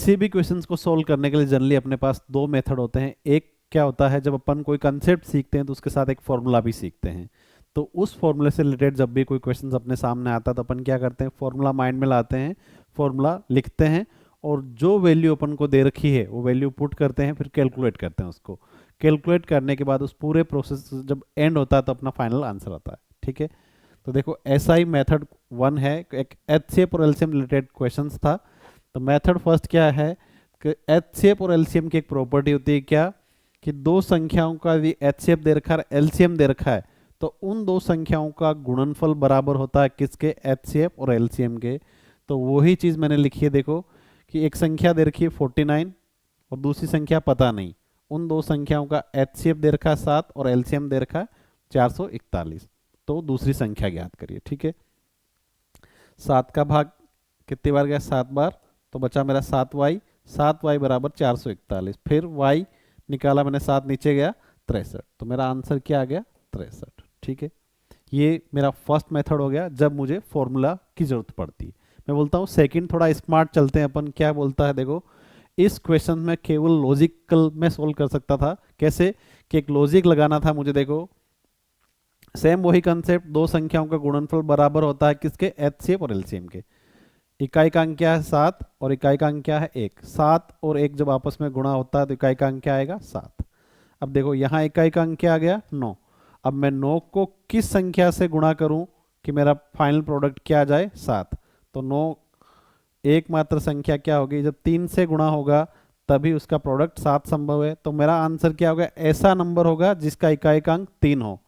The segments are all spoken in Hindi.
किसी भी क्वेश्चंस को सोल्व करने के लिए जनरली अपने पास दो मेथड होते हैं। एक क्या होता है, जब अपन कोई कंसेप्ट सीखते हैं तो उसके साथ एक फॉर्मूला भी सीखते हैं। तो उस फॉर्मूले से रिलेटेड जब भी कोई क्वेश्चंस अपने सामने आता है तो अपन क्या करते हैं, फॉर्मूला माइंड में लाते हैं, फॉर्मूला लिखते हैं, और जो वैल्यू अपन को दे रखी है वो वैल्यू पुट करते हैं, फिर कैलकुलेट करते हैं उसको। कैलकुलेट करने के बाद उस पूरे प्रोसेस जब एंड होता है तो अपना फाइनल आंसर आता है। ठीक है, तो देखो ऐसा ही मेथड 1 है, एक एचसीएफ और एलसीएम रिलेटेड क्वेश्चंस था। तो मेथड फर्स्ट क्या है कि एचसीएफ और एलसीएम की एक प्रॉपर्टी होती है क्या, कि दो संख्याओं का यदि एचसीएफ दे रखा है, एलसीएम दे रखा है, तो उन दो संख्याओं का गुणनफल बराबर होता है किसके, एचसीएफ और एलसीएम के। तो वही चीज़ मैंने लिखी है, देखो कि एक संख्या दे रखी है 49 और दूसरी संख्या पता नहीं, उन दो संख्याओं का एचसीएफ दे रखा है 7 और एलसीएम दे रखा है 441। तो दूसरी संख्या ज्ञात करिए। ठीक है, 7 का भाग कितनी बार गया, 7 बार, तो बचा मेरा 7y, 7y बराबर 441। फिर y निकाला मैंने, 7 नीचे गया 63, तो मेरा आंसर क्या आ गया, 63। ठीक है, ये मेरा फर्स्ट मेथड हो गया जब मुझे फॉर्मूला की जरूरत पड़ती है। मैं बोलता हूँ सेकंड थोड़ा स्मार्ट चलते हैं अपन, क्या बोलता है, देखो इस क्वेश्चन में केवल लॉजिकल में सोल्व कर सकता था। कैसे, कि एक लॉजिक लगाना था मुझे, देखो सेम वही कंसेप्ट, दो संख्याओं का गुणनफल बराबर होता है किसके, एचसीएफ और एलसीएम के। इकाई का अंक क्या है 7 और इकाई का अंक क्या है 1, 7 और 1 जब आपस में गुणा होता है तो इकाई का अंक क्या आएगा 7। अब देखो यहाँ इकाई का अंक क्या आ गया 9। अब मैं 9 को किस संख्या से गुणा करूं कि मेरा फाइनल प्रोडक्ट क्या आ जाए 7। तो 9 एकमात्र संख्या क्या होगी, जब 3 से गुणा होगा तभी उसका प्रोडक्ट 7 संभव है। तो मेरा आंसर क्या होगा, ऐसा नंबर होगा जिसका इकाई का अंक 3 हो।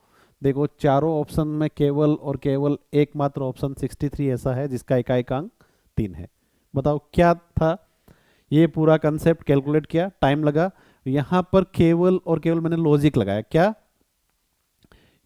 देखो चारों ऑप्शन में केवल और केवल एकमात्र ऑप्शन 63 ऐसा है जिसका इकाई का अंक 3 है। बताओ क्या था, ये पूरा कंसेप्ट कैलकुलेट किया, टाइम लगा। यहां पर केवल और केवल मैंने लॉजिक लगाया, क्या,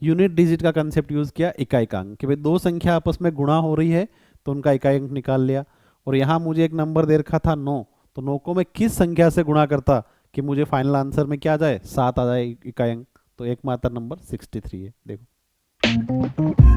यूनिट डिजिट का कंसेप्ट यूज किया, इकाई का अंक, कि भाई दो संख्या आपस में गुणा हो रही है तो उनका इकाई अंक निकाल लिया। और यहां मुझे एक नंबर दे रखा था 9, तो 9 को मैं किस संख्या से गुणा करता कि मुझे फाइनल आंसर में क्या आ जाए, 7 आ जाए इकाई अंक। तो एकमात्र नंबर 63 है। देखो